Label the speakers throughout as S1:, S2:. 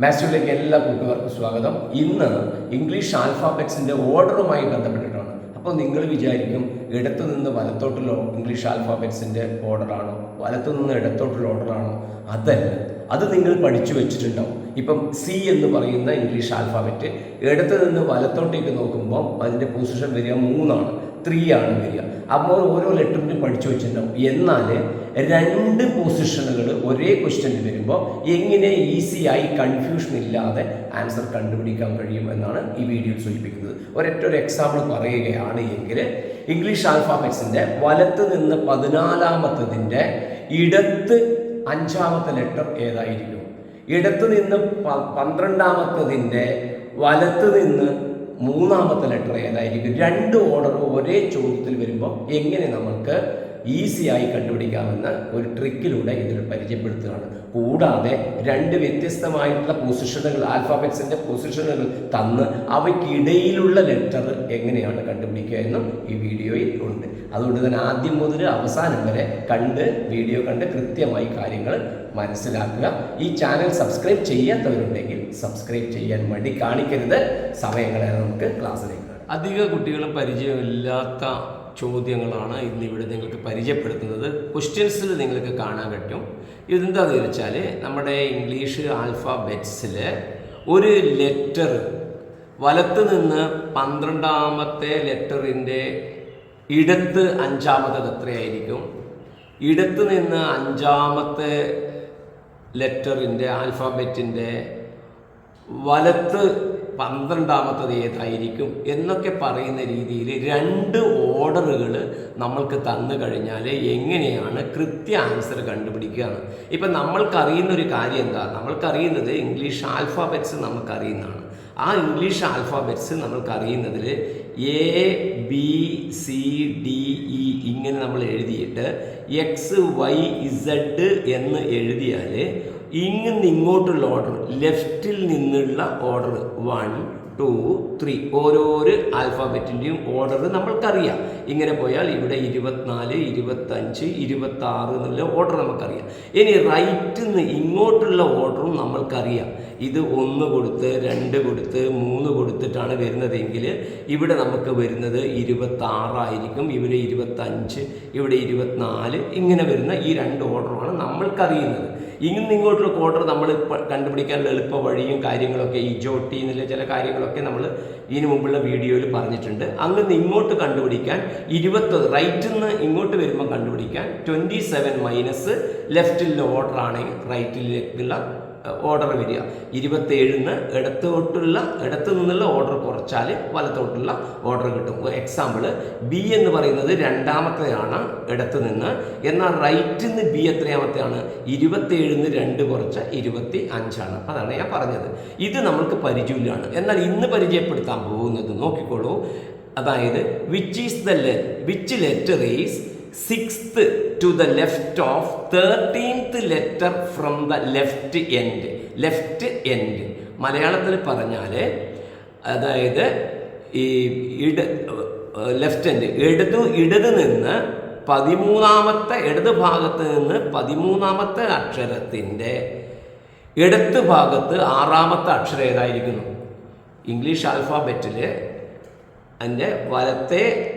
S1: മാത്സിലേക്ക് എല്ലാ കൂട്ടുകാർക്കും സ്വാഗതം. ഇന്ന് ഇംഗ്ലീഷ് ആൽഫാബറ്റ്സിന്റെ ഓർഡറുമായി ബന്ധപ്പെട്ടിട്ടാണ്. അപ്പോൾ നിങ്ങൾ വിചാരിക്കും ഇടത്തു നിന്ന് വലത്തോട്ടുള്ള ഇംഗ്ലീഷ് ആൽഫാബറ്റ്സിന്റെ ഓർഡറാണോ, വലത്തു നിന്ന് ഇടത്തോട്ടുള്ള ഓർഡറാണോ? അതല്ല, അത് നിങ്ങൾ പഠിച്ചു വെച്ചിട്ടുണ്ടാവും. ഇപ്പം സി എന്ന് പറയുന്ന ഇംഗ്ലീഷ് ആൽഫാബറ്റ് ഇടത്ത് നിന്ന് വലത്തോട്ടേക്ക് നോക്കുമ്പോൾ അതിൻ്റെ പൊസിഷൻ വരിക 3 ആണ്, 3 ആണ് വരിക. അപ്പോൾ ഓരോ ലെറ്ററിനും പഠിച്ചു വെച്ചിട്ടുണ്ടാവും. എന്നാൽ 2 പൊസിഷനുകൾ ഒരേ ക്വസ്റ്റ്യനിൽ വരുമ്പോൾ എങ്ങനെ ഈസിയായി കൺഫ്യൂഷൻ ഇല്ലാതെ ആൻസർ കണ്ടുപിടിക്കാൻ കഴിയും എന്നാണ് ഈ വീഡിയോയിൽ സൂചിപ്പിക്കുന്നത്. ഒരു എക്സാമ്പിൾ പറയുകയാണ് എങ്കിൽ ഇംഗ്ലീഷ് ആൽഫാബറ്റ്സിൻ്റെ വലത്ത് നിന്ന് 14ാമത്തതിൻ്റെ ഇടത്ത് 5ാമത്തെ ലെറ്റർ ഏതായിരിക്കും? ഇടത്ത് നിന്ന് 12ാമത്തതിൻ്റെ വലത്ത് നിന്ന് 3ാമത്തെ ലെറ്റർ ഏതായിരിക്കും? 2 ഓർഡർ ഒരേ ചോദ്യത്തിൽ വരുമ്പോൾ എങ്ങനെ നമുക്ക് ഈസിയായി കണ്ടുപിടിക്കാമെന്ന ഒരു ട്രിക്കിലൂടെ ഇതിൽ പരിചയപ്പെടുത്തുകയാണ്. കൂടാതെ 2 വ്യത്യസ്തമായിട്ടുള്ള പൊസിഷനുകൾ, ആൽഫാബറ്റ്സിൻ്റെ പൊസിഷനുകൾ തന്ന് അവയ്ക്കിടയിലുള്ള ലെറ്റർ എങ്ങനെയാണ് കണ്ടുപിടിക്കുക എന്നും ഈ വീഡിയോയിൽ ഉണ്ട്. അതുകൊണ്ട് തന്നെ ആദ്യം മുതൽ അവസാനം വരെ വീഡിയോ കണ്ട് കൃത്യമായി കാര്യങ്ങൾ മനസ്സിലാക്കുക. ഈ ചാനൽ സബ്സ്ക്രൈബ് ചെയ്യാത്തവരുണ്ടെങ്കിൽ സബ്സ്ക്രൈബ് ചെയ്യാൻ മടി കാണിക്കരുത്. സമയങ്ങളെ നമുക്ക് ക്ലാസ്സിലേക്ക് കാണാം. അധിക കുട്ടികളും പരിചയമില്ലാത്ത ചോദ്യങ്ങളാണ് ഇന്നിവിടെ നിങ്ങൾക്ക് പരിചയപ്പെടുത്തുന്നത്. ക്വസ്റ്റ്യൻസിൽ നിങ്ങൾക്ക് കാണാൻ പറ്റും. ഇതെന്താണെന്ന് ചോദിച്ചാൽ, നമ്മുടെ ഇംഗ്ലീഷ് ആൽഫാബറ്റ്സിൽ ഒരു ലെറ്റർ വലത്ത് നിന്ന് 12ാമത്തെ ലെറ്ററിൻ്റെ ഇടത്ത് 5ാമത്തത് എത്രയായിരിക്കും? ഇടത്ത് നിന്ന് 5ാമത്തെ ലെറ്ററിൻ്റെ ആൽഫാബറ്റിൻ്റെ വലത്ത് 12ാമത്തത് ഏതായിരിക്കും എന്നൊക്കെ പറയുന്ന രീതിയിൽ 2 ഓർഡറുകൾ നമ്മൾക്ക് തന്നു കഴിഞ്ഞാൽ എങ്ങനെയാണ് കൃത്യ ആൻസർ കണ്ടുപിടിക്കുകയാണ്. ഇപ്പം നമ്മൾക്കറിയുന്നൊരു കാര്യം എന്താ? നമ്മൾക്കറിയുന്നത് ഇംഗ്ലീഷ് ആൽഫാബറ്റ്സ് നമുക്കറിയുന്നതാണ്. ആ ഇംഗ്ലീഷ് ആൽഫാബറ്റ്സ് നമ്മൾക്കറിയുന്നതിൽ ABCDE ഇങ്ങനെ നമ്മൾ എഴുതിയിട്ട് XYZ എന്ന് എഴുതിയാൽ ഇങ്ങോട്ടുള്ള ഓർഡർ, ലെഫ്റ്റിൽ നിന്നുള്ള ഓർഡർ 1, 2, 3 ഓരോരോ ആൽഫാബറ്റിൻ്റെയും ഓർഡർ നമ്മൾക്കറിയാം. ഇങ്ങനെ പോയാൽ ഇവിടെ 24, 25, 26 എന്നുള്ള ഓർഡർ നമുക്കറിയാം. ഇനി റൈറ്റിൽ നിന്ന് ഇങ്ങോട്ടുള്ള ഓർഡറും നമ്മൾക്കറിയാം. ഇത് 1 കൊടുത്ത് 2 കൊടുത്ത് 3 കൊടുത്തിട്ടാണ് വരുന്നതെങ്കിൽ ഇവിടെ നമുക്ക് വരുന്നത് 26 ആയിരിക്കും. ഇവിടെ 25, ഇവിടെ 24 ഇങ്ങനെ വരുന്ന ഈ 2 ഓർഡറുമാണ് നമ്മൾക്കറിയുന്നത്. ഇങ്ങോട്ടുള്ള ഓർഡർ നമ്മൾ കണ്ടുപിടിക്കാനുള്ള എളുപ്പ വഴിയും കാര്യങ്ങളൊക്കെ ഈ ജോട്ടി എന്നുള്ള ചില കാര്യങ്ങളൊക്കെ നമ്മൾ ഇതിനു മുമ്പുള്ള വീഡിയോയിൽ പറഞ്ഞിട്ടുണ്ട്. അങ്ങനെ ഇങ്ങോട്ട് കണ്ടുപിടിക്കാൻ 20, റൈറ്റിൽ നിന്ന് ഇങ്ങോട്ട് വരുമ്പോൾ കണ്ടുപിടിക്കാൻ 27 മൈനസ് ലെഫ്റ്റിലുള്ള ഓർഡർ ആണെങ്കിൽ റൈറ്റിലേക്കുള്ള ഓർഡർ വരിക. 27ന് ഇടത്ത് നിന്നുള്ള ഓർഡർ കുറച്ചാൽ വലത്തോട്ടുള്ള ഓർഡർ കിട്ടും. എക്സാമ്പിൾ, ബി എന്ന് പറയുന്നത് 2ാമത്തെയാണ് ഇടത്ത് നിന്ന്. എന്നാൽ റൈറ്റിൽ നിന്ന് ബി എത്രയാമത്തെയാണ്? 27ന് 2 കുറച്ച് 25ആണ്. അതാണ് ഞാൻ പറഞ്ഞത്. ഇത് നമ്മൾക്ക് പരിചയമില്ലാണ്. എന്നാൽ ഇന്ന് പരിചയപ്പെടുത്താൻ പോകുന്നത് നോക്കിക്കോളൂ. അതായത് which letter is 6th to the left of 13th letter from the left end. മലയാളത്തിൽ പറഞ്ഞാൽ അതായത് ഈ ലെഫ്റ്റ് എൻഡ് ഇടത് നിന്ന് 13ാമത്തെ ഇടത് ഭാഗത്ത് നിന്ന് 13ാമത്തെ അക്ഷരത്തിൻ്റെ ഇടത്ത് ഭാഗത്ത് 6ാമത്തെ അക്ഷരം ഏതായിരിക്കുന്നു? ഇംഗ്ലീഷ് ആൽഫാബറ്റിൽ അതിൻ്റെ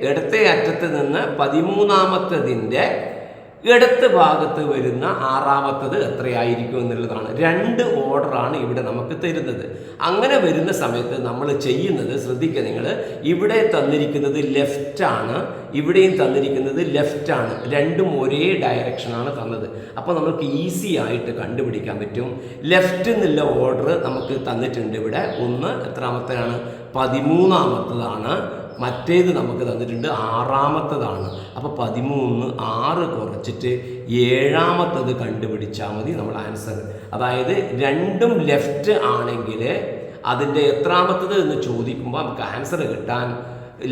S1: ഇടത്തെ അറ്റത്ത് നിന്ന് 13ാമത്തതിൻ്റെ ഇടത്ത് ഭാഗത്ത് വരുന്ന 6ാമത്തത് എത്രയായിരിക്കും എന്നുള്ളതാണ്. 2 ഓർഡറാണ് ഇവിടെ നമുക്ക് തരുന്നത്. അങ്ങനെ വരുന്ന സമയത്ത് നമ്മൾ ചെയ്യുന്നത് ശ്രദ്ധിക്കുക നിങ്ങൾ. ഇവിടെ തന്നിരിക്കുന്നത് ലെഫ്റ്റാണ്, ഇവിടെയും തന്നിരിക്കുന്നത് ലെഫ്റ്റാണ്. 2ഉം ഒരേ ഡയറക്ഷനാണ് തന്നത്. അപ്പോൾ നമുക്ക് ഈസി ആയിട്ട് കണ്ടുപിടിക്കാൻ പറ്റും. ലെഫ്റ്റ് എന്നുള്ള ഓർഡർ നമുക്ക് തന്നിട്ടുണ്ട്. ഇവിടെ 1 എത്രാമത്തെയാണ്? 13ാമത്തതാണ്. മറ്റേത് നമുക്ക് തന്നിട്ടുണ്ട് 6ാമത്തതാണ്. അപ്പോൾ 13, 6 കുറച്ചിട്ട് 7ാമത്തത് കണ്ടുപിടിച്ചാൽ മതി നമ്മൾ ആൻസർ. അതായത് 2ഉം ലെഫ്റ്റ് ആണെങ്കിൽ അതിൻ്റെ എത്രാമത്തത് എന്ന് ചോദിക്കുമ്പോൾ നമുക്ക് ആൻസർ കിട്ടാൻ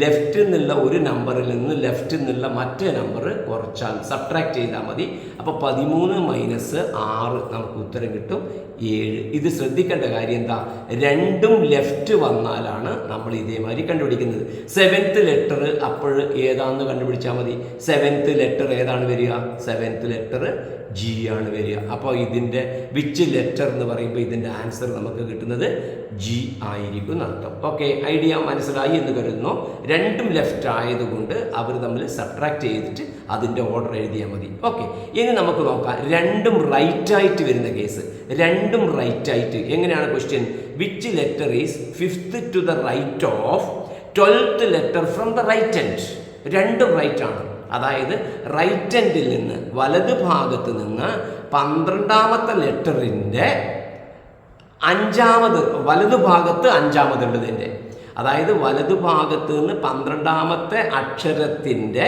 S1: ലെഫ്റ്റിൽ നിന്നുള്ള ഒരു നമ്പറിൽ നിന്ന് ലെഫ്റ്റിൽ നിന്നുള്ള മറ്റേ നമ്പർ കുറച്ചാൽ സബ്ട്രാക്ട് ചെയ്താൽ മതി. അപ്പോൾ 13 മൈനസ് 6 നമുക്ക് ഉത്തരം കിട്ടും 7. ഇത് ശ്രദ്ധിക്കേണ്ട കാര്യം എന്താ, രണ്ടും ലെഫ്റ്റ് വന്നാലാണ് നമ്മൾ ഇതേമാതിരി കണ്ടുപിടിക്കുന്നത്. 7th ലെറ്റർ അപ്പോൾ ഏതാണെന്ന് കണ്ടുപിടിച്ചാൽ മതി. 7th ലെറ്റർ ഏതാണ് വരിക? 7th ലെറ്റർ G ആണ് വരിക. അപ്പോൾ ഇതിൻ്റെ വിച്ച് ലെറ്റർ എന്ന് പറയുമ്പോൾ ഇതിൻ്റെ ആൻസർ നമുക്ക് കിട്ടുന്നത് G ആയിരിക്കും എന്നർത്ഥം. ഓക്കെ, ഐഡിയ മനസ്സിലായി എന്ന് കരുതുന്നു. രണ്ടും ലെഫ്റ്റ് ആയതുകൊണ്ട് അവർ തമ്മിൽ സബ്ട്രാക്ട് ചെയ്തിട്ട് അതിൻ്റെ ഓർഡർ എഴുതിയാൽ മതി. ഓക്കെ, ഇനി നമുക്ക് നോക്കാം രണ്ടും റൈറ്റ് ആയിട്ട് വരുന്ന കേസ്. രണ്ടും റൈറ്റ് ആയിട്ട് എങ്ങനെയാണ് question? Which letter is 5th to the right of 12th letter from the right end? രണ്ടും റൈറ്റ് ആണ്. അതായത് റൈറ്റ് എൻഡിൽ നിന്ന് വലത് ഭാഗത്ത് നിന്ന് 12ാമത്തെ ലെറ്ററിൻ്റെ വലതു ഭാഗത്ത് 5ാമതുള്ളതിൻ്റെ, അതായത് വലതു ഭാഗത്ത് നിന്ന് 12ാമത്തെ അക്ഷരത്തിൻ്റെ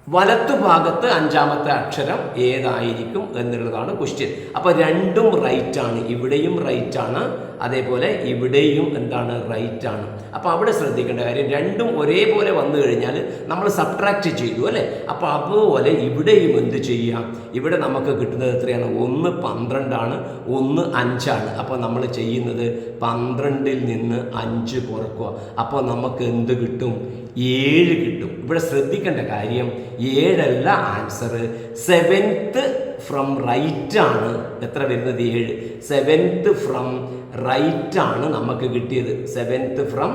S1: വലത്തു ഭാഗത്ത് 5ാമത്തെ അക്ഷരം ഏതായിരിക്കും എന്നുള്ളതാണ് ക്വസ്റ്റ്യൻ. അപ്പോൾ രണ്ടും റൈറ്റ് ആണ്. ഇവിടെയും റൈറ്റ് ആണ്, അതേപോലെ ഇവിടെയും എന്താണ്, റൈറ്റ് ആണ്. അപ്പോൾ അവിടെ ശ്രദ്ധിക്കേണ്ട കാര്യം, രണ്ടും ഒരേപോലെ വന്നു കഴിഞ്ഞാൽ നമ്മൾ സബ്ട്രാക്റ്റ് ചെയ്തു അല്ലേ. അപ്പോൾ അതുപോലെ ഇവിടെയും എന്ത് ചെയ്യാം? ഇവിടെ നമുക്ക് കിട്ടുന്നത് എത്രയാണ്? 1 12 ആണ്, 1 5 ആണ്. അപ്പോൾ നമ്മൾ ചെയ്യുന്നത് 12ൽ നിന്ന് 5 കുറക്കുക. അപ്പോൾ നമുക്ക് എന്ത് കിട്ടും? 7 കിട്ടും. ഇവിടെ ശ്രദ്ധിക്കേണ്ട കാര്യം 7 അല്ല ആൻസർ, 7th ഫ്രം റൈറ്റ് ആണ്. എത്ര വരുന്നത്? 7. 7th ഫ്രം റൈറ്റ് ആണ് നമുക്ക് കിട്ടിയത്. 7th ഫ്രം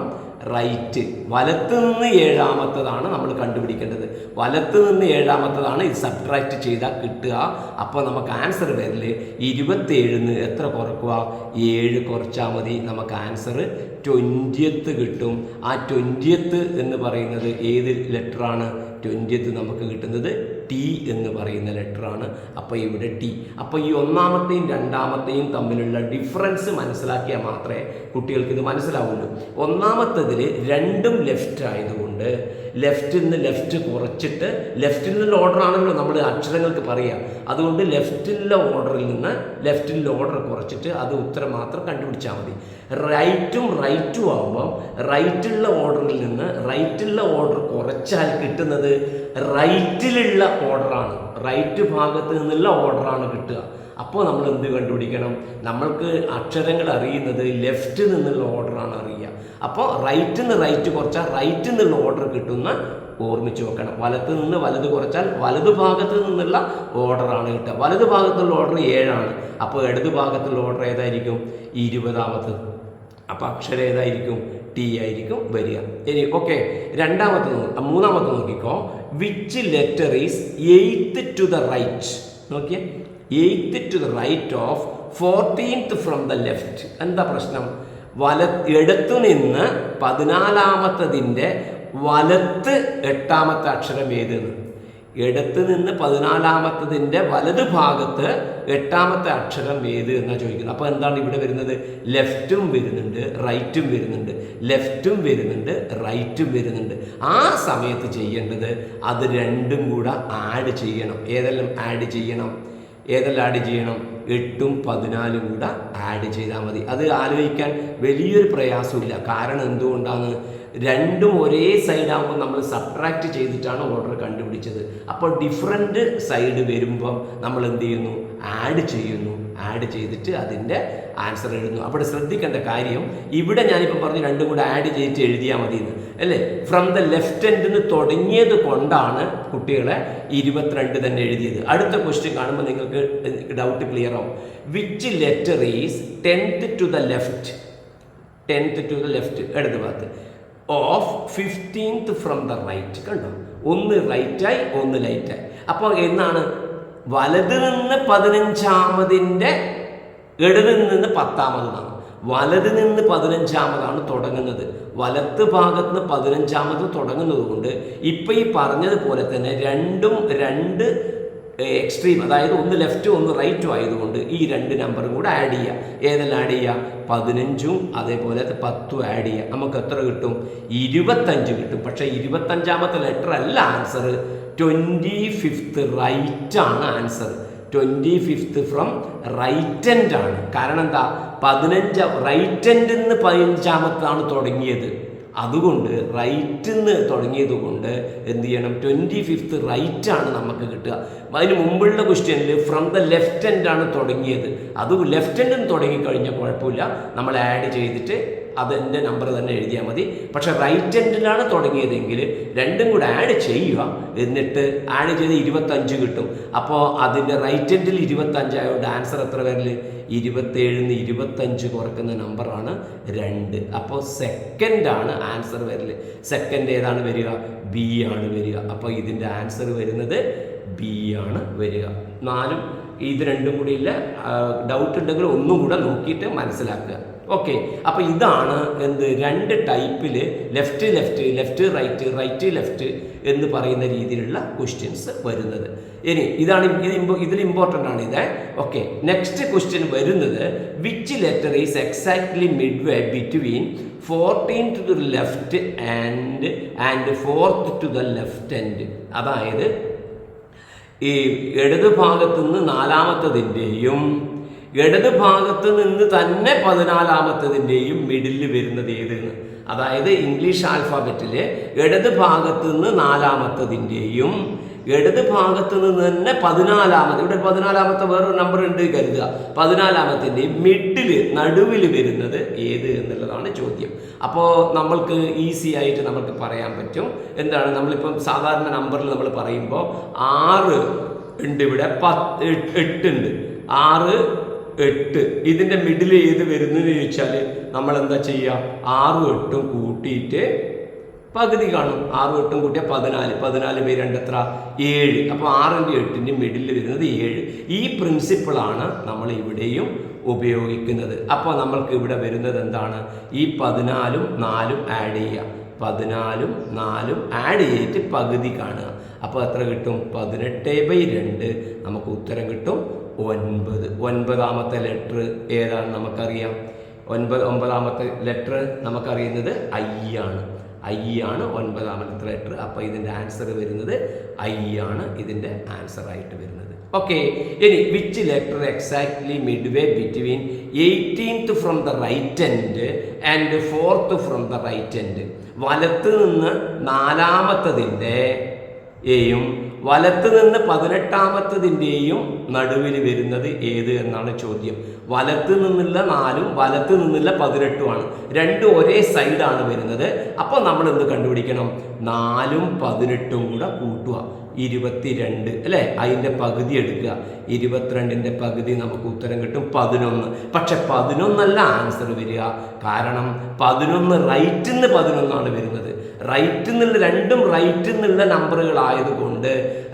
S1: റൈറ്റ്, വലത്ത് നിന്ന് 7ാമത്തതാണ് നമ്മൾ കണ്ടുപിടിക്കേണ്ടത്. വലത്ത് നിന്ന് 7ാമത്തതാണ് ഇത് സബ്ട്രാക്ട് ചെയ്താൽ കിട്ടുക. അപ്പോൾ നമുക്ക് ആൻസർ വരല് 27 എത്ര കുറക്കുക? 7 കുറച്ചാൽ മതി. നമുക്ക് ആൻസർ 20th കിട്ടും. ആ 20th എന്ന് പറയുന്നത് ഏത് ലെറ്ററാണ്? 20th നമുക്ക് കിട്ടുന്നത് ടി എന്ന് പറയുന്ന ലെറ്ററാണ്. അപ്പോൾ ഇവിടെ ടി. അപ്പോൾ ഈ 1ാമത്തെയും 2ാമത്തെയും തമ്മിലുള്ള ഡിഫറൻസ് മനസ്സിലാക്കിയാൽ മാത്രമേ കുട്ടികൾക്ക് ഇത് മനസ്സിലാവുള്ളൂ. 1ാമത്തതിൽ രണ്ടും ലെഫ്റ്റ് ആയതുകൊണ്ട് ലെഫ്റ്റിൽ നിന്ന് ലെഫ്റ്റ് കുറച്ചിട്ട്, ലെഫ്റ്റിൽ നിന്നുള്ള ഓർഡർ ആണല്ലോ നമ്മൾ അക്ഷരങ്ങൾക്ക് പറയുക, അതുകൊണ്ട് ലെഫ്റ്റിലുള്ള ഓർഡറിൽ നിന്ന് ലെഫ്റ്റിലുള്ള ഓർഡർ കുറച്ചിട്ട് അത് ഉത്തരം മാത്രം കണ്ടുപിടിച്ചാൽ മതി. റൈറ്റും റൈറ്റും ആകുമ്പം റൈറ്റുള്ള ഓർഡറിൽ നിന്ന് റൈറ്റുള്ള ഓർഡർ കുറച്ചാൽ കിട്ടുന്നത് റൈറ്റിലുള്ള ഓർഡറാണ്. റൈറ്റ് ഭാഗത്ത് നിന്നുള്ള ഓർഡറാണ് കിട്ടുക. അപ്പോൾ നമ്മൾ എന്ത് കണ്ടുപിടിക്കണം? നമ്മൾക്ക് അക്ഷരങ്ങൾ അറിയുന്നത് ലെഫ്റ്റ് നിന്നുള്ള ഓർഡറാണ് അറിയുക. അപ്പോൾ റൈറ്റിൽ നിന്ന് റൈറ്റ് കുറച്ചാൽ റൈറ്റിൽ നിന്നുള്ള ഓർഡർ കിട്ടുന്ന ഓർമ്മിച്ച് വെക്കണം. വലത്ത് നിന്ന് വലത് കുറച്ചാൽ വലതു ഭാഗത്ത് നിന്നുള്ള ഓർഡറാണ് കിട്ടുക. വലതു ഭാഗത്തുള്ള ഓർഡർ 7 ആണ്. അപ്പോൾ ഇടതു ഭാഗത്തുള്ള ഓർഡർ ഏതായിരിക്കും? 20ാമത്തത്. അപ്പോൾ അക്ഷരം ഏതായിരിക്കും? ടി ആയിരിക്കും വരിക. ഇനി ഓക്കെ, മൂന്നാമത്തെ നോക്കിക്കോ. Which letter is 8th to the right? നോക്കിയേ, 8th to the right of 14th from the left. എന്താ പ്രശ്നം? ഇടത്തു നിന്ന് 14ാമത്തതിൻ്റെ വലത്ത് 8ാമത്തെ അക്ഷരം ഏതെന്ന്. ഇടത്ത് നിന്ന് 14ാമത്തതിൻ്റെ വലത് ഭാഗത്ത് 8ാമത്തെ അക്ഷരം ഏത് എന്നാണ് ചോദിക്കുന്നത്. അപ്പോൾ എന്താണ് ഇവിടെ വരുന്നത്? ലെഫ്റ്റും വരുന്നുണ്ട്, റൈറ്റും വരുന്നുണ്ട്. ലെഫ്റ്റും വരുന്നുണ്ട്, റൈറ്റും വരുന്നുണ്ട്. ആ സമയത്ത് ചെയ്യേണ്ടത് അത് രണ്ടും കൂടെ ആഡ് ചെയ്യണം. ഏതെല്ലാം ആഡ് ചെയ്യണം? 8ഉം 14ഉം കൂടെ ആഡ് ചെയ്താൽ മതി. അത് ആലോചിക്കാൻ വലിയൊരു പ്രയാസമില്ല. കാരണം എന്തുകൊണ്ടാണ്? രണ്ടും ഒരേ സൈഡാകുമ്പോൾ നമ്മൾ സബ്ട്രാക്ട് ചെയ്തിട്ടാണ് ഓർഡർ കണ്ടുപിടിച്ചത്. അപ്പോൾ ഡിഫറെൻറ്റ് സൈഡ് വരുമ്പം നമ്മൾ എന്ത് ചെയ്യുന്നു? ആഡ് ചെയ്യുന്നു. ആഡ് ചെയ്തിട്ട് അതിൻ്റെ ആൻസർ എഴുതുന്നു. അവിടെ ശ്രദ്ധിക്കേണ്ട കാര്യം, ഇവിടെ ഞാനിപ്പോൾ പറഞ്ഞു രണ്ടും കൂടെ ആഡ് ചെയ്തിട്ട് എഴുതിയാൽ മതി എന്ന് അല്ലേ. ഫ്രം ദ ലെഫ്റ്റ് എൻഡിൽ നിന്ന് തുടങ്ങിയത് കൊണ്ടാണ് കുട്ടികളെ 22 തന്നെ എഴുതിയത്. അടുത്ത ക്വസ്റ്റ്യൻ കാണുമ്പോൾ നിങ്ങൾക്ക് ഡൗട്ട് ക്ലിയർ ആവും. Which letter is 10th to the left? 10th to the left ഇടത് ഭാഗത്ത് of 15th from the right. കണ്ടോ, ഒന്ന് റൈറ്റായി ഒന്ന് ലൈറ്റായി. അപ്പോൾ എന്നാണ്? വലത് നിന്ന് 15ാമതിൻ്റെ ഇടത് നിന്ന് 10ാമതാണ്. വലത് നിന്ന് 15ാമതാണ് തുടങ്ങുന്നത്. വലത്ത് ഭാഗത്ത് നിന്ന് 15ാമത് തുടങ്ങുന്നത് കൊണ്ട് ഇപ്പം ഈ പറഞ്ഞതുപോലെ തന്നെ രണ്ടും രണ്ട് എക്സ്ട്രീം, അതായത് ഒന്ന് ലെഫ്റ്റും ഒന്ന് റൈറ്റും ആയതുകൊണ്ട് ഈ 2 നമ്പറും കൂടെ ആഡ് ചെയ്യുക. ഏതെല്ലാം ആഡ് ചെയ്യുക? 15ഉം അതേപോലെ 10ഉം ആഡ് ചെയ്യുക. നമുക്ക് എത്ര കിട്ടും? 25 കിട്ടും. പക്ഷേ 25ാമത്തെ ലെറ്റർ അല്ല ആൻസർ, 25th റൈറ്റ് ആണ് answer. 25th from right end ആണ്. കാരണം എന്താ? 15 റൈറ്റ് എൻഡിൽ നിന്ന് 15ാമത്താണ് തുടങ്ങിയത്. അതുകൊണ്ട് റൈറ്റിൽ നിന്ന് തുടങ്ങിയത് കൊണ്ട് എന്ത് ചെയ്യണം, 25th റൈറ്റാണ് നമുക്ക് കിട്ടുക. അതിന് മുമ്പുള്ള ക്വസ്റ്റ്യനിൽ ഫ്രം ദ ലെഫ്റ്റ് ഹാൻഡ് ആണ് തുടങ്ങിയത്. അത് ലെഫ്റ്റ് ഹാൻഡിൽ നിന്ന് തുടങ്ങിക്കഴിഞ്ഞാൽ കുഴപ്പമില്ല, നമ്മൾ ആഡ് ചെയ്തിട്ട് അതിൻ്റെ നമ്പർ തന്നെ എഴുതിയാൽ മതി. പക്ഷെ റൈറ്റ് ഹാൻഡിലാണ് തുടങ്ങിയതെങ്കിൽ രണ്ടും കൂടെ ആഡ് ചെയ്യുക, എന്നിട്ട് ആഡ് ചെയ്ത് 25 കിട്ടും. അപ്പോൾ അതിൻ്റെ റൈറ്റ് ഹാൻഡിൽ 25 ആയതുകൊണ്ട് ആൻസർ എത്ര വരൽ? 27ന്ന് 25 കുറക്കുന്ന നമ്പറാണ് 2. അപ്പോൾ സെക്കൻഡാണ് ആൻസർ വരൽ. സെക്കൻഡ് ഏതാണ് വരിക? ബി ആണ് വരിക. അപ്പോൾ ഇതിൻ്റെ ആൻസർ വരുന്നത് ബി ആണ് വരിക. 4 ഇത് രണ്ടും കൂടി ഇല്ല. ഡൗട്ട് ഉണ്ടെങ്കിൽ ഒന്നും കൂടെ നോക്കിയിട്ട് മനസ്സിലാക്കുക. ഓക്കെ, അപ്പോൾ ഇതാണ് എന്ത് 2 ടൈപ്പിൽ left left, left right, right left എന്ന് പറയുന്ന രീതിയിലുള്ള ക്വസ്റ്റ്യൻസ് വരുന്നത്. ഇനി ഇതാണ് ഇതിൽ ഇമ്പോർട്ടൻ്റ് ആണ് ഇത്. ഓക്കെ, നെക്സ്റ്റ് ക്വസ്റ്റ്യൻ വരുന്നത് which letter is exactly mid way between 14th to the left and 4th to the left end. അതായത് ഈ ഇടത് ഭാഗത്തു നിന്ന് 4ാമത്തതിൻ്റെയും ഇടത് ഭാഗത്ത് നിന്ന് തന്നെ 14ാമത്തതിൻ്റെയും മിഡിൽ വരുന്നത് ഏതെന്ന്. അതായത് ഇംഗ്ലീഷ് ആൽഫാബറ്റിൽ ഇടത് ഭാഗത്ത് നിന്ന് 4ാമത്തതിൻ്റെയും ഇടത് ഭാഗത്ത് നിന്ന് തന്നെ 14ാമത്തെ, ഇവിടെ 14ാമത്തെ വേറൊരു നമ്പർ ഉണ്ട് കരുതുക, 14ാമത്തിൻ്റെയും മിഡിൽ നടുവിൽ വരുന്നത് ഏത് എന്നുള്ളതാണ് ചോദ്യം. അപ്പോൾ നമ്മൾക്ക് ഈസി ആയിട്ട് നമുക്ക് പറയാൻ പറ്റും. എന്താണ്, നമ്മളിപ്പം സാധാരണ നമ്പറിൽ നമ്മൾ പറയുമ്പോൾ 6 ഉണ്ട്, ഇവിടെ 8 ഉണ്ട്, 6, 8 ഇതിൻ്റെ മിഡിൽ ഏത് വരുന്നതെന്ന് ചോദിച്ചാൽ നമ്മൾ എന്താ ചെയ്യുക? 6ഉം 8ഉം കൂട്ടിയിട്ട് പകുതി കാണും. 6ഉം 8ഉം കൂട്ടിയാൽ 14, 14 പേര് 2 എത്ര? 7. അപ്പോൾ 6ൻ്റെ 8ൻ്റെ മിഡിൽ വരുന്നത് 7. ഈ പ്രിൻസിപ്പിളാണ് നമ്മൾ ഇവിടെയും ഉപയോഗിക്കുന്നത്. അപ്പോൾ നമ്മൾക്ക് ഇവിടെ വരുന്നത് എന്താണ്? ഈ 14ഉം 4ഉം ആഡ് ചെയ്യുക. 14ഉം 4ഉം ആഡ് ചെയ്തിട്ട് പകുതി കാണുക. അപ്പോൾ എത്ര കിട്ടും? 18/2. നമുക്ക് ഉത്തരം കിട്ടും 9. 9ാമത്തെ ലെറ്റർ ഏതാണ് നമുക്കറിയാം. 9ാമത്തെ ലെറ്റർ നമുക്കറിയുന്നത് ഐ ആണ്. ഐ ആണ് 9ാമത്തെ ലെറ്റർ. അപ്പോൾ ഇതിൻ്റെ ആൻസർ വരുന്നത് ഐ ആണ് ഇതിൻ്റെ ആൻസർ ആയിട്ട് വരുന്നത്. ഓക്കെ, ഇനി which letter exactly mid way between 18th from the right end and 4th from the right end. വലത്ത് നിന്ന് 4ാമത്തതിൻ്റെ യും വലത്ത് നിന്ന് 18ാമത്തതിൻ്റെയും നടുവിൽ വരുന്നത് ഏത് എന്നാണ് ചോദ്യം. വലത്ത് നിന്നുള്ള 4ഉം വലത്ത് നിന്നുള്ള 18ഉമാണ്. രണ്ടും ഒരേ സൈഡാണ് വരുന്നത്. അപ്പോൾ നമ്മൾ എന്ത് കണ്ടുപിടിക്കണം? 4ഉം 18ഉം കൂടെ കൂട്ടുക, 22 അല്ലേ? അതിൻ്റെ പകുതി എടുക്കുക. 22ൻ്റെ പകുതി നമുക്ക് ഉത്തരം കിട്ടും 11. പക്ഷെ 11 ആൻസർ വരിക. കാരണം 11 റൈറ്റിൽ നിന്ന് 11 വരുന്നത്. റൈറ്റിൽ നിന്ന് രണ്ടും റൈറ്റിൽ നിന്നുള്ള നമ്പറുകളായതുകൊണ്ട്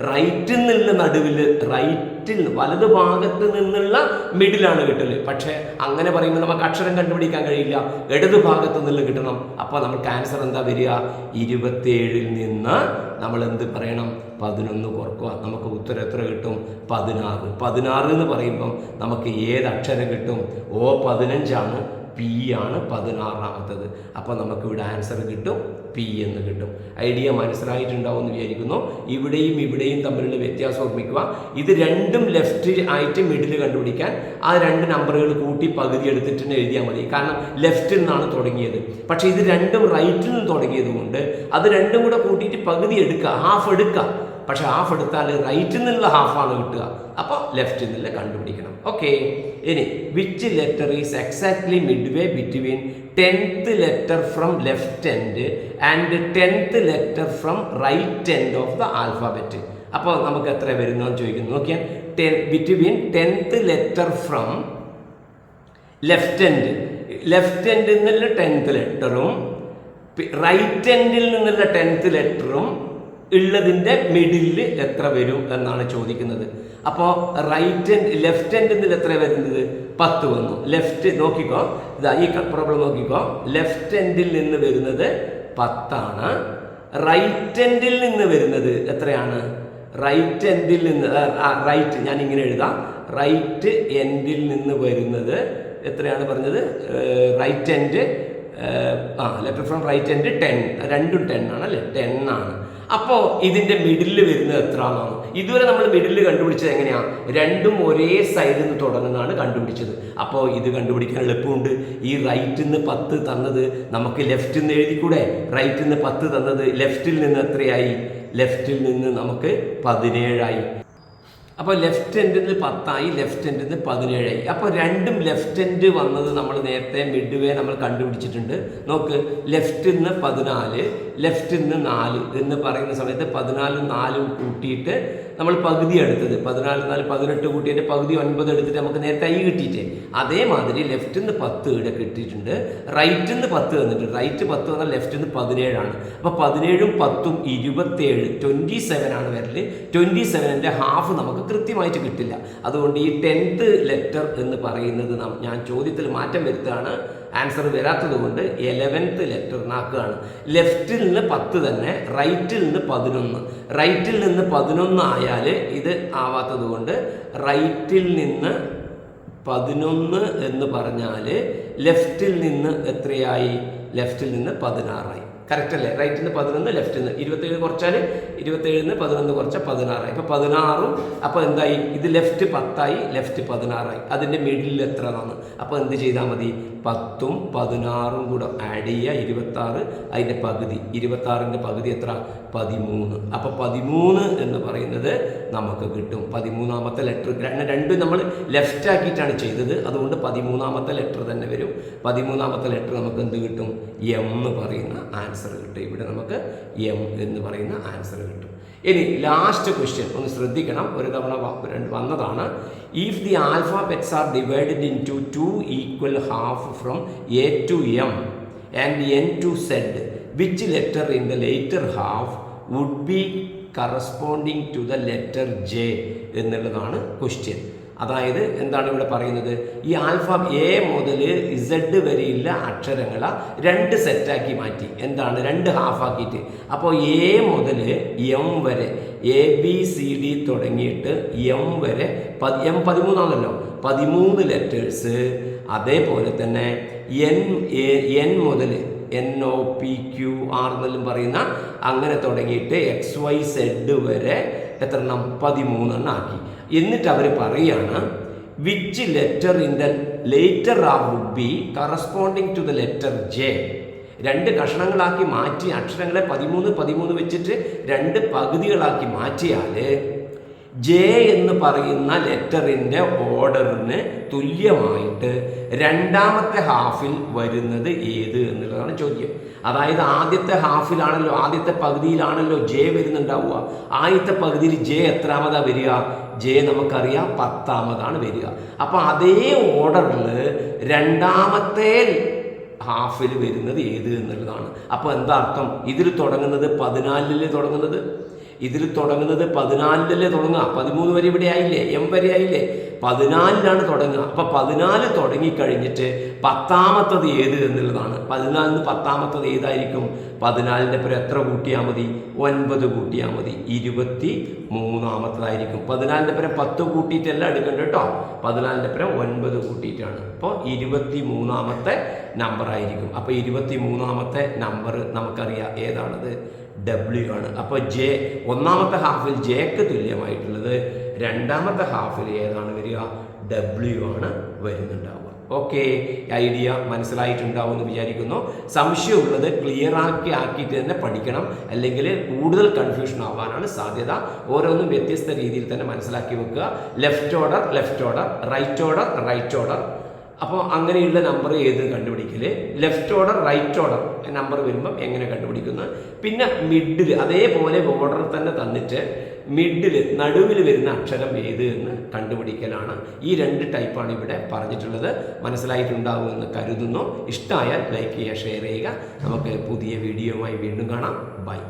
S1: റൈറ്റിൽ നിന്നുള്ള നടുവിൽ റൈറ്റിൽ വലതു ഭാഗത്ത് നിന്നുള്ള മിഡിലാണ് കിട്ടല്. പക്ഷേ അങ്ങനെ പറയുമ്പോൾ നമുക്ക് അക്ഷരം കണ്ടുപിടിക്കാൻ കഴിയില്ല, ഇടതു ഭാഗത്ത് നിന്ന് കിട്ടണം. അപ്പോൾ നമുക്ക് ആൻസർ എന്താ വരിക? 27ൽ നിന്ന് നമ്മൾ എന്ത് പറയണം? 11 കുറക്കുക. നമുക്ക് ഉത്തരം എത്ര കിട്ടും? 16. 16 എന്ന് പറയുമ്പം നമുക്ക് ഏത് അക്ഷരം കിട്ടും? O15 ആണ്, പി ആണ് 16ാമത്തത്. അപ്പോൾ നമുക്കിവിടെ ആൻസർ കിട്ടും പി എന്ന് കിട്ടും. ഐഡിയ മനസ്സിലായിട്ടുണ്ടാവും എന്ന് വിചാരിക്കുന്നു. ഇവിടെയും ഇവിടെയും തമ്മിലുള്ള വ്യത്യാസം ഓർമ്മിക്കുക. ഇത് രണ്ടും ലെഫ്റ്റ് ആയിട്ട് മിഡിൽ കണ്ടുപിടിക്കാൻ ആ 2 നമ്പറുകൾ കൂട്ടി പകുതി എടുത്തിട്ട് എഴുതിയാൽ മതി. കാരണം ലെഫ്റ്റിൽ നിന്നാണ് തുടങ്ങിയത്. പക്ഷേ ഇത് രണ്ടും റൈറ്റിൽ നിന്ന് തുടങ്ങിയത് കൊണ്ട് അത് രണ്ടും കൂടെ കൂട്ടിയിട്ട് പകുതി എടുക്കുക, ഹാഫ് എടുക്കുക. പക്ഷെ ഹാഫ് എടുത്താൽ റൈറ്റിൽ നിന്നുള്ള ഹാഫാണ് കിട്ടുക. അപ്പോൾ ലെഫ്റ്റിൽ നിന്നുള്ള കണ്ടുപിടിക്കണം. ഓക്കെ, ഇനി which letter is exactly mid way between 10th letter from left end and 10th letter from right end of the alphabet. അപ്പോൾ നമുക്ക് എത്ര വരുന്നതെന്ന് ചോദിക്കുന്നു. നോക്കിയാൽ between 10th letter from left end, left എൻഡിൽ നിന്നുള്ള 10th ലെറ്ററും റൈറ്റ് എൻഡിൽ നിന്നുള്ള 10th ലെറ്ററും ഉള്ളതിൻ്റെ മിഡിൽ എത്ര വരും എന്നാണ് ചോദിക്കുന്നത്. അപ്പോൾ റൈറ്റ് എൻഡ് ലെഫ്റ്റ് എൻഡിൽ നിന്ന് എത്ര വരുന്നത്? 10 വന്നു. ലെഫ്റ്റ് നോക്കിക്കോ, ഇതാ ഈ പ്രോബ്ലം നോക്കിക്കോ. ലെഫ്റ്റ് എൻഡിൽ നിന്ന് വരുന്നത് 10 ആണ്. റൈറ്റ് എൻഡിൽ നിന്ന് വരുന്നത് എത്രയാണ്? റൈറ്റ് എൻഡിൽ നിന്ന് റൈറ്റ് ഞാൻ ഇങ്ങനെ എഴുതാം. റൈറ്റ് എൻഡിൽ നിന്ന് വരുന്നത് എത്രയാണ് പറഞ്ഞത്? Right end left from right end 10, രണ്ടും 10 ആണ് അല്ലേ? 10 ആണ്. അപ്പോൾ ഇതിൻ്റെ മിഡിൽ വരുന്നത് എത്ര എന്നാണ്? ഇതുവരെ നമ്മൾ മിഡിൽ കണ്ടുപിടിച്ചത് എങ്ങനെയാണ്? രണ്ടും ഒരേ സൈഡിൽ നിന്ന് തുടങ്ങുന്നതാണ് കണ്ടുപിടിച്ചത്. അപ്പോൾ ഇത് കണ്ടുപിടിക്കാൻ എളുപ്പമുണ്ട്. ഈ റൈറ്റിൽ നിന്ന് 10 തന്നത് നമുക്ക് ലെഫ്റ്റിൽ നിന്ന് എഴുതിക്കൂടെ? റൈറ്റിൽ നിന്ന് 10 തന്നത് ലെഫ്റ്റിൽ നിന്ന് എത്രയായി? ലെഫ്റ്റിൽ നിന്ന് നമുക്ക് 17ആയി. അപ്പോൾ ലെഫ്റ്റ് എൻഡിൽ നിന്ന് 10ആയി, ലെഫ്റ്റ് എൻഡിൽ നിന്ന് 17ആയി. അപ്പോൾ രണ്ടും ലെഫ്റ്റ് എൻഡ് വന്നത് നമ്മൾ നേരത്തെ മിഡ് വേ നമ്മൾ കണ്ടുപിടിച്ചിട്ടുണ്ട്. നോക്ക്, ലെഫ്റ്റിൽ നിന്ന് 14, ലെഫ്റ്റിൽ നിന്ന് 4 എന്ന് പറയുന്ന സമയത്ത് 14 4 കൂട്ടിയിട്ട് നമ്മൾ പകുതി എടുത്തത് 14 4 18 കൂട്ടിയിട്ട് പകുതി 9 എടുത്തിട്ട് നമുക്ക് നേരത്തെ ഐ കിട്ടിയിട്ടേ. അതേമാതിരി ലെഫ്റ്റിൽ നിന്ന് 10 ഇവിടെ കിട്ടിയിട്ടുണ്ട്, റൈറ്റിൽ നിന്ന് 10 തന്നിട്ടുണ്ട്. റൈറ്റ് 10 വന്നാൽ ലെഫ്റ്റിൽ നിന്ന് 17ആണ്. അപ്പോൾ 17ഉം 10ഉം 27, 27 ആണ് വരല്. 27ൻ്റെ ഹാഫ് നമുക്ക് കൃത്യമായിട്ട് കിട്ടില്ല. അതുകൊണ്ട് ഈ 10th ലെറ്റർ എന്ന് പറയുന്നത് ഞാൻ ചോദ്യത്തിൽ മാറ്റം വരുത്തുകയാണ്. ആൻസർ വരാത്തത് കൊണ്ട് 11th ലെറ്ററിനാക്കുകയാണ്. ലെഫ്റ്റിൽ നിന്ന് 10 തന്നെ, റൈറ്റിൽ നിന്ന് 11. റൈറ്റിൽ നിന്ന് 11 ആയാൽ ഇത് ആവാത്തത് കൊണ്ട് റൈറ്റിൽ നിന്ന് 11 എന്ന് പറഞ്ഞാൽ ലെഫ്റ്റിൽ നിന്ന് എത്രയായി? ലെഫ്റ്റിൽ നിന്ന് 16ആയി. കറക്റ്റ് അല്ലേ? റൈറ്റിൽ നിന്ന് 11, ലെഫ്റ്റിൽ നിന്ന് 27 കുറച്ചാൽ 27 നിന്ന് 11 കുറച്ചാൽ 16ആയി. അപ്പോൾ 16ഉം അപ്പോൾ എന്തായി? ഇത് ലെഫ്റ്റ് 10ആയി, ലെഫ്റ്റ് 16ആയി. അതിൻ്റെ മിഡിൽ എത്ര ആണ്? അപ്പോൾ എന്ത് ചെയ്താൽ മതി? 10ഉം 16ഉം കൂടെ ആഡ് ചെയ്യുക, 26. അതിൻ്റെ പകുതി 26ൻ്റെ പകുതി എത്ര? 13. അപ്പോൾ 13 എന്ന് പറയുന്നത് നമുക്ക് കിട്ടും. 13ാമത്തെ ലെറ്റർ. രണ്ടും നമ്മൾ ലെഫ്റ്റ് ആക്കിയിട്ടാണ് ചെയ്തത്, അതുകൊണ്ട് 13ാമത്തെ ലെറ്റർ തന്നെ വരും. 13ാമത്തെ ലെറ്റർ നമുക്ക് എന്ത് കിട്ടും? എം എന്ന് പറയുന്ന ആൻസർ കിട്ടും. ഇവിടെ നമുക്ക് എം എന്ന് പറയുന്ന ആൻസർ കിട്ടും. ഇനി ലാസ്റ്റ് ക്വസ്റ്റ്യൻ ഒന്ന് ശ്രദ്ധിക്കണം, ഒരു തവണ വന്നതാണ്. If the alphabets are divided into 2 equal half from A to M and N to Z, which letter in the later half would be corresponding to the letter J എന്നുള്ളതാണ് question. അതായത് എന്താണ് ഇവിടെ പറയുന്നത്? ഈ A മുതൽ Z വരെയുള്ള അക്ഷരങ്ങളെ 2 സെറ്റാക്കി മാറ്റി. എന്താണ്? 2 ഹാഫാക്കിയിട്ട്. അപ്പോൾ എ മുതൽ എം വരെ ABCD തുടങ്ങിയിട്ട് എം വരെ എം 13 ആണല്ലോ, 13 ലെറ്റേഴ്സ്. അതേപോലെ തന്നെ എൻ മുതൽ NOPQR എന്നെല്ലാം പറയുന്ന അങ്ങനെ തുടങ്ങിയിട്ട് XYZ വരെ എത്ര എണ്ണം? 13 ആക്കി. എന്നിട്ട് അവർ പറയുകയാണ് which letter in the later half would be corresponding to the letter J. 2 കഷണങ്ങളാക്കി മാറ്റി അക്ഷരങ്ങളെ 13 വെച്ചിട്ട് 2 പകുതികളാക്കി മാറ്റിയാൽ ജെ എന്ന് പറയുന്ന ലെറ്ററിൻ്റെ ഓർഡറിന് തുല്യമായിട്ട് 2ാമത്തെ ഹാഫിൽ വരുന്നത് ഏത് എന്നുള്ളതാണ് ചോദ്യം. അതായത് ആദ്യത്തെ ഹാഫിലാണല്ലോ, ആദ്യത്തെ പകുതിയിലാണല്ലോ ജെ വരുന്നുണ്ടാവുക. ആദ്യത്തെ പകുതിയിൽ ജെ എത്രാമതാണ് വരിക? ജെ നമുക്കറിയാം 10ാമതാണ് വരിക. അപ്പോൾ അതേ ഓർഡറിൽ 2ാമത്തെ ഹാഫിൽ വരുന്നത് ഏത് എന്നുള്ളതാണ്. അപ്പോൾ എന്താ അർത്ഥം? ഇതിൽ തുടങ്ങുന്നത് 14 തുടങ്ങുന്നത്, ഇതിൽ തുടങ്ങുന്നത് 14 തുടങ്ങുക. 13 വരെ ഇവിടെ ആയില്ലേ, എം വരെ ആയില്ലേ, 14 തുടങ്ങുക. അപ്പോൾ 14 തുടങ്ങിക്കഴിഞ്ഞിട്ട് 10ാമത്തത് ഏത് എന്നുള്ളതാണ്. 14 10ാമത്തത് ഏതായിരിക്കും? 14ൻ്റെ പേര് എത്ര കൂട്ടിയാൽ മതി? 9 കൂട്ടിയാൽ മതി, 23ാമത്തതായിരിക്കും. 14ൻ്റെ പേരെ 10 കൂട്ടിയിട്ടല്ല എടുക്കേണ്ടത് കേട്ടോ, 14ൻ്റെ പേരെ 9 കൂട്ടിയിട്ടാണ്. അപ്പോൾ 23ാമത്തെ നമ്പർ ആയിരിക്കും. അപ്പോൾ 23ാമത്തെ നമ്പർ നമുക്കറിയാം ഏതാണത്? W ആണ്. അപ്പോൾ ജെ 1ാമത്തെ ഹാഫിൽ ജെക്ക് തുല്യമായിട്ടുള്ളത് 2ാമത്തെ ഹാഫിൽ ഏതാണ് വരിക? W ആണ് വരുന്നുണ്ടാവുക. ഓക്കെ, ഐഡിയ മനസ്സിലായിട്ടുണ്ടാവും എന്ന് വിചാരിക്കുന്നു. സംശയമുള്ളത് ക്ലിയർ ആക്കിയിട്ട് തന്നെ പഠിക്കണം, അല്ലെങ്കിൽ കൂടുതൽ കൺഫ്യൂഷൻ ആവാനാണ് സാധ്യത. ഓരോന്നും വ്യത്യസ്ത രീതിയിൽ തന്നെ മനസ്സിലാക്കി വെക്കുക. Left order, right order. അപ്പോൾ അങ്ങനെയുള്ള നമ്പർ ഏത് കണ്ടുപിടിക്കൽ? Left order, right order number വരുമ്പം എങ്ങനെ കണ്ടുപിടിക്കുന്നത്? പിന്നെ മിഡിൽ അതേപോലെ ഓർഡർ തന്നെ തന്നിട്ട് മിഡിൽ നടുവിൽ വരുന്ന അക്ഷരം ഏത് എന്ന് കണ്ടുപിടിക്കലാണ്. ഈ 2 ടൈപ്പാണ് ഇവിടെ പറഞ്ഞിട്ടുള്ളത്. മനസ്സിലായിട്ടുണ്ടാവുമെന്ന് കരുതുന്നു. ഇഷ്ടമായാൽ ലൈക്ക് ചെയ്യുക, ഷെയർ ചെയ്യുക. നമുക്ക് പുതിയ വീഡിയോയുമായി വീണ്ടും കാണാം. ബൈ.